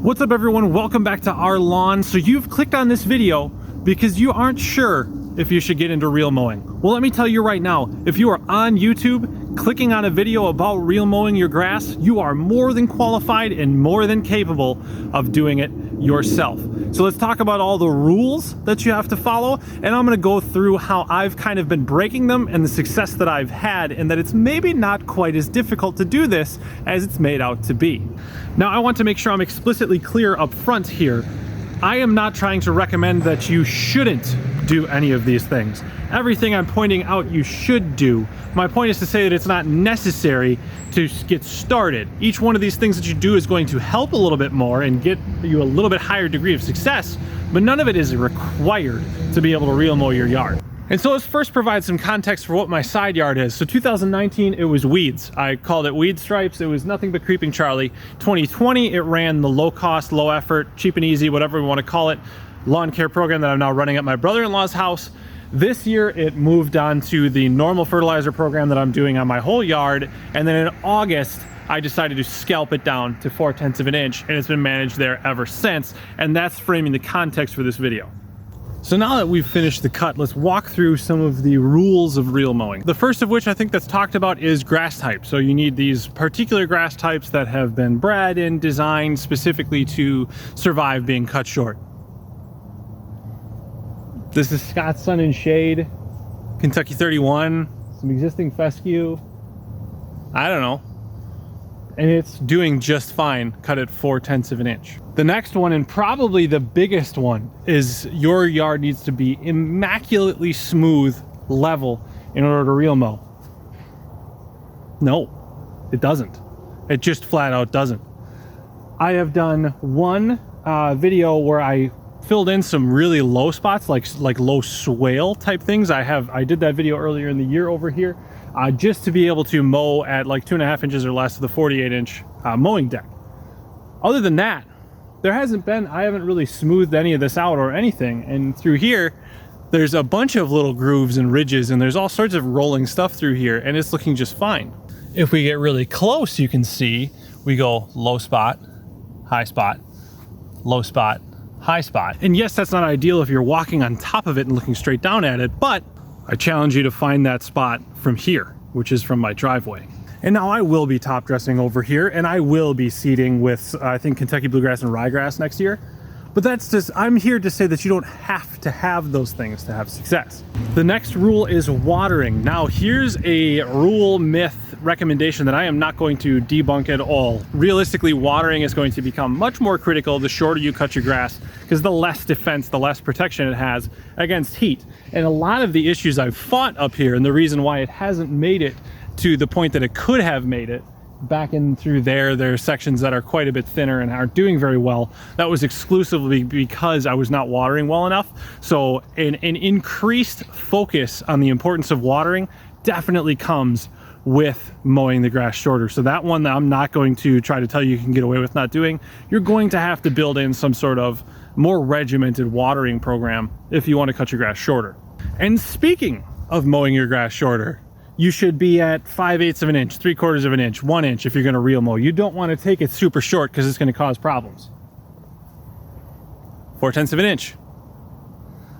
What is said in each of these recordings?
What's up everyone, welcome back to our lawn. So you've clicked on this video because you aren't sure if you should get into reel mowing. Well, let me tell you right now, if you are on YouTube clicking on a video about reel mowing your grass, you are more than qualified and more than capable of doing it yourself. So let's talk about all the rules that you have to follow, and I'm gonna go through how I've kind of been breaking them and the success that I've had, and that it's maybe not quite as difficult to do this as it's made out to be. Now, I want to make sure I'm explicitly clear up front here. I am not trying to recommend that you shouldn't do any of these things. Everything I'm pointing out you should do. My point is to say that it's not necessary to get started. Each one of these things that you do is going to help a little bit more and get you a little bit higher degree of success, but none of it is required to be able to reel mow your yard. And so let's first provide some context for what my side yard is. So 2019, it was weeds. I called it weed stripes. It was nothing but creeping Charlie. 2020, it ran the low cost, low effort, cheap and easy, whatever we want to call it, lawn care program that I'm now running at my brother-in-law's house. This year, it moved on to the normal fertilizer program that I'm doing on my whole yard. And then in August, I decided to scalp it down to 4/10 of an inch, and it's been managed there ever since. And that's framing the context for this video. So now that we've finished the cut, let's walk through some of the rules of reel mowing. The first of which I think that's talked about is grass type. So you need these particular grass types that have been bred and designed specifically to survive being cut short. This is Scott's Sun and Shade, Kentucky 31, some existing fescue. I don't know. And it's doing just fine, cut at 4/10 of an inch. The next one, and probably the biggest one, is your yard needs to be immaculately smooth, level, in order to reel mow. No, it doesn't. It just flat out doesn't. I have done one video where I filled in some really low spots, like low swale type things. I did that video earlier in the year over here, just to be able to mow at like 2.5 inches or less of the 48-inch mowing deck. Other than that, I haven't really smoothed any of this out or anything. And through here, there's a bunch of little grooves and ridges, and there's all sorts of rolling stuff through here, and it's looking just fine. If we get really close, you can see we go low spot, high spot, low spot, high spot. And yes, that's not ideal if you're walking on top of it and looking straight down at it, but I challenge you to find that spot from here, which is from my driveway. And now I will be top dressing over here, and I will be seeding with, I think, Kentucky bluegrass and ryegrass next year. But that's just, I'm here to say that you don't have to have those things to have success. The next rule is watering. Now here's a rule, myth, recommendation that I am not going to debunk at all. Realistically, watering is going to become much more critical the shorter you cut your grass, because the less defense, the less protection it has against heat. And a lot of the issues I've fought up here, and the reason why it hasn't made it to the point that it could have made it, back in through there's sections that are quite a bit thinner and aren't doing very well. That was exclusively because I was not watering well enough. So an increased focus on the importance of watering definitely comes with mowing the grass shorter. So that one that I'm not going to try to tell you can get away with not doing. You're going to have to build in some sort of more regimented watering program if you want to cut your grass shorter. And speaking of mowing your grass shorter, you should be at 5/8 of an inch, 3/4 of an inch, 1 inch if you're gonna reel mow. You don't wanna take it super short because it's gonna cause problems. 4/10 of an inch.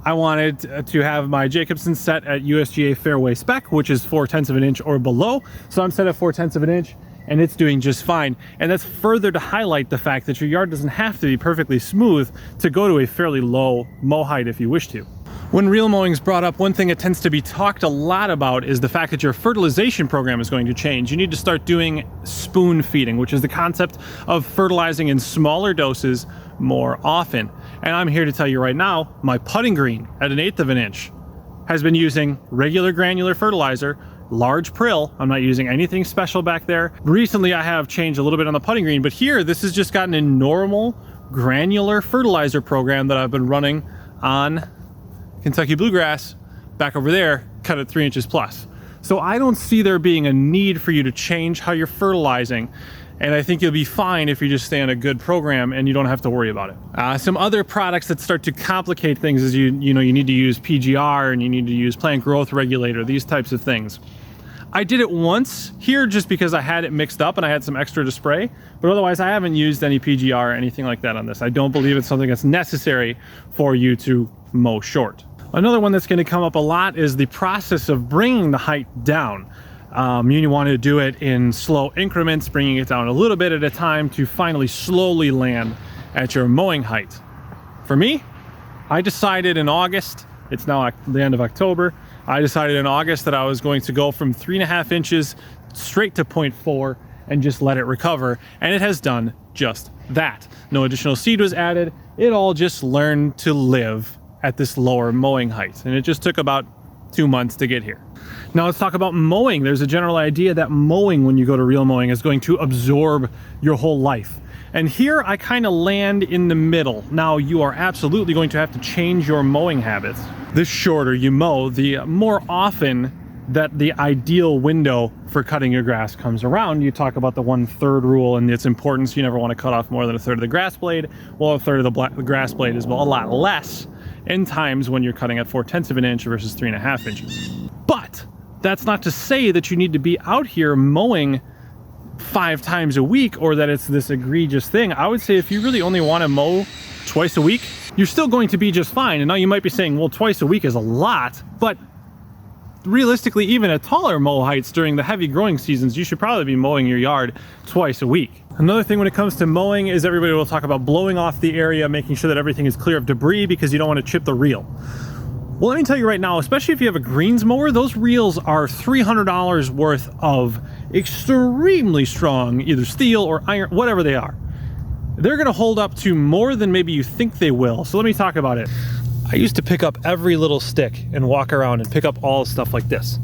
I wanted to have my Jacobson set at USGA fairway spec, which is 4/10 of an inch or below. So I'm set at 4/10 of an inch, and it's doing just fine. And that's further to highlight the fact that your yard doesn't have to be perfectly smooth to go to a fairly low mow height if you wish to. When reel mowing is brought up, one thing that tends to be talked a lot about is the fact that your fertilization program is going to change. You need to start doing spoon feeding, which is the concept of fertilizing in smaller doses more often. And I'm here to tell you right now, my putting green at 1/8 of an inch has been using regular granular fertilizer, large prill. I'm not using anything special back there. Recently, I have changed a little bit on the putting green, but here, this has just gotten a normal granular fertilizer program that I've been running on Kentucky bluegrass back over there, cut at 3 inches plus. So I don't see there being a need for you to change how you're fertilizing. And I think you'll be fine if you just stay on a good program and you don't have to worry about it. Some other products that start to complicate things is you need to use PGR and you need to use plant growth regulator, these types of things. I did it once here just because I had it mixed up and I had some extra to spray, but otherwise I haven't used any PGR or anything like that on this. I don't believe it's something that's necessary for you to mow short. Another one that's going to come up a lot is the process of bringing the height down. You want to do it in slow increments, bringing it down a little bit at a time to finally slowly land at your mowing height. For me, I decided in August, it's now the end of October, I decided in August that I was going to go from 3.5 inches straight to 0.4 and just let it recover, and it has done just that. No additional seed was added. It all just learned to live at this lower mowing height, and it just took about 2 months to get here. Now let's talk about mowing. There's a general idea that mowing, when you go to reel mowing, is going to absorb your whole life. And here I kind of land in the middle. Now you are absolutely going to have to change your mowing habits. The shorter you mow, the more often that the ideal window for cutting your grass comes around. You talk about the 1/3 rule and its importance. You never want to cut off more than 1/3 of the grass blade. Well, 1/3 of the grass blade is a lot less in times when you're cutting at 4/10 of an inch versus 3.5 inches. But that's not to say that you need to be out here mowing 5 times a week or that it's this egregious thing. I would say if you really only want to mow twice a week, you're still going to be just fine. And now you might be saying, well, twice a week is a lot, but realistically, even at taller mow heights during the heavy growing seasons, you should probably be mowing your yard twice a week. Another thing when it comes to mowing is everybody will talk about blowing off the area, making sure that everything is clear of debris because you don't want to chip the reel. Well, let me tell you right now, especially if you have a greens mower, those reels are $300 worth of extremely strong, either steel or iron, whatever they are. They're gonna hold up to more than maybe you think they will. So let me talk about it. I used to pick up every little stick and walk around and pick up all stuff like this.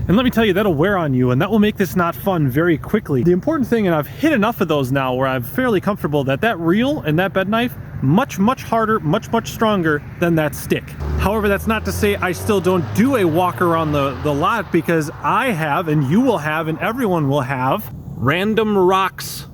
And let me tell you, that'll wear on you and that will make this not fun very quickly. The important thing, and I've hit enough of those now where I'm fairly comfortable that reel and that bed knife, much harder, much stronger than that stick. However, that's not to say I still don't do a walk around the lot, because I have, and you will have, and everyone will have random rocks.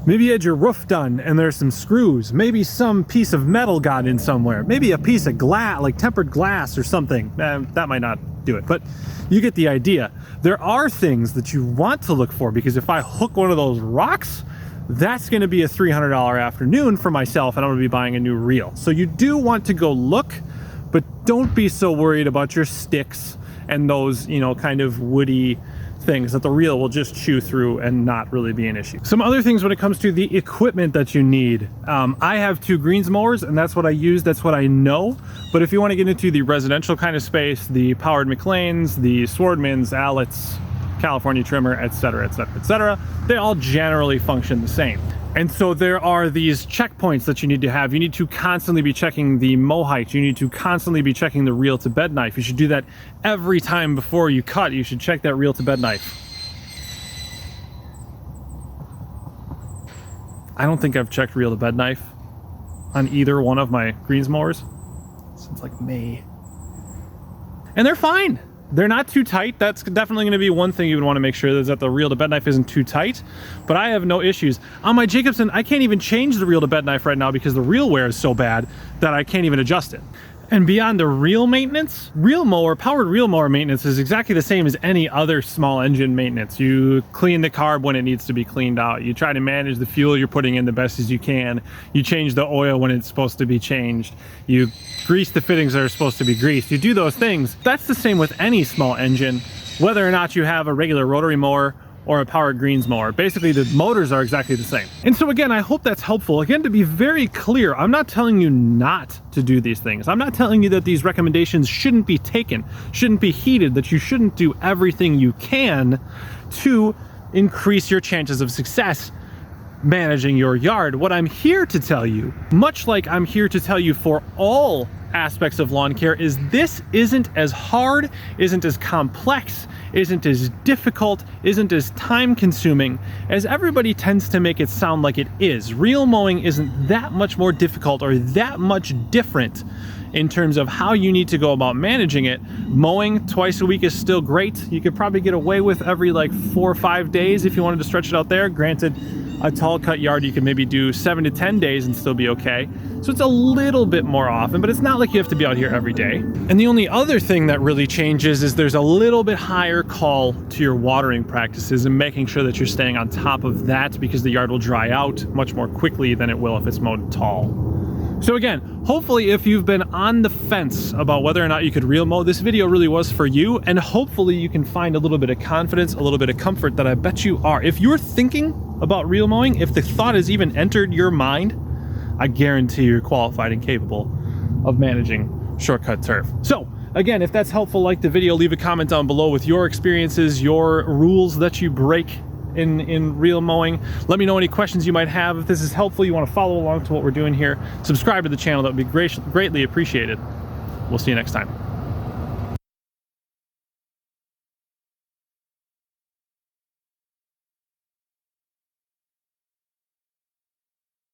Maybe you had your roof done and there's some screws. Maybe some piece of metal got in somewhere. Maybe a piece of glass, like tempered glass or something. That might not do it, but you get the idea. There are things that you want to look for, because if I hook one of those rocks, that's gonna be a $300 afternoon for myself, and I'm gonna be buying a new reel. So you do want to go look, but don't be so worried about your sticks and those, you know, kind of woody things that the reel will just chew through and not really be an issue. Some other things when it comes to the equipment that you need. I have 2 greens mowers and that's what I use, that's what I know. But if you want to get into the residential kind of space, the powered McLeans, the Swordmans, Allets, California trimmer, etc., they all generally function the same. And so there are these checkpoints that you need to have. You need to constantly be checking the mow height. You need to constantly be checking the reel to bed knife. You should do that every time before you cut. You should check that reel to bed knife. I don't think I've checked reel to bed knife on either one of my greens mowers since like May. And they're fine. They're not too tight. That's definitely going to be one thing you would want to make sure is that the reel to bed knife isn't too tight, but I have no issues. On my Jacobsen, I can't even change the reel to bed knife right now because the reel wear is so bad that I can't even adjust it. And beyond the reel maintenance, powered reel mower maintenance is exactly the same as any other small engine maintenance. You clean the carb when it needs to be cleaned out. You try to manage the fuel you're putting in the best as you can. You change the oil when it's supposed to be changed. You grease the fittings that are supposed to be greased. You do those things. That's the same with any small engine, whether or not you have a regular rotary mower or a powered greens mower. Basically, the motors are exactly the same. And so again, I hope that's helpful. Again, to be very clear, I'm not telling you not to do these things. I'm not telling you that these recommendations shouldn't be taken, shouldn't be heeded, that you shouldn't do everything you can to increase your chances of success managing your yard. What I'm here to tell you, much like I'm here to tell you for all aspects of lawn care, is this isn't as hard, isn't as complex, isn't as difficult, isn't as time consuming as everybody tends to make it sound like it is. Reel mowing isn't that much more difficult or that much different in terms of how you need to go about managing it. Mowing twice a week is still great. You could probably get away with every like 4 or 5 days if you wanted to stretch it out there. Granted, a tall cut yard you could maybe do 7 to 10 days and still be okay. So it's a little bit more often, but it's not like you have to be out here every day. And the only other thing that really changes is there's a little bit higher call to your watering practices and making sure that you're staying on top of that, because the yard will dry out much more quickly than it will if it's mowed tall. So again, hopefully if you've been on the fence about whether or not you could reel mow, this video really was for you, and hopefully you can find a little bit of confidence, a little bit of comfort that I bet you are. If you're thinking about reel mowing, if the thought has even entered your mind, I guarantee you're qualified and capable of managing shortcut turf. So again, if that's helpful, like the video, leave a comment down below with your experiences, your rules that you break in reel mowing. Let me know any questions you might have. If this is helpful, you want to follow along to what we're doing here, subscribe to the channel. That would be greatly appreciated. We'll see you next time.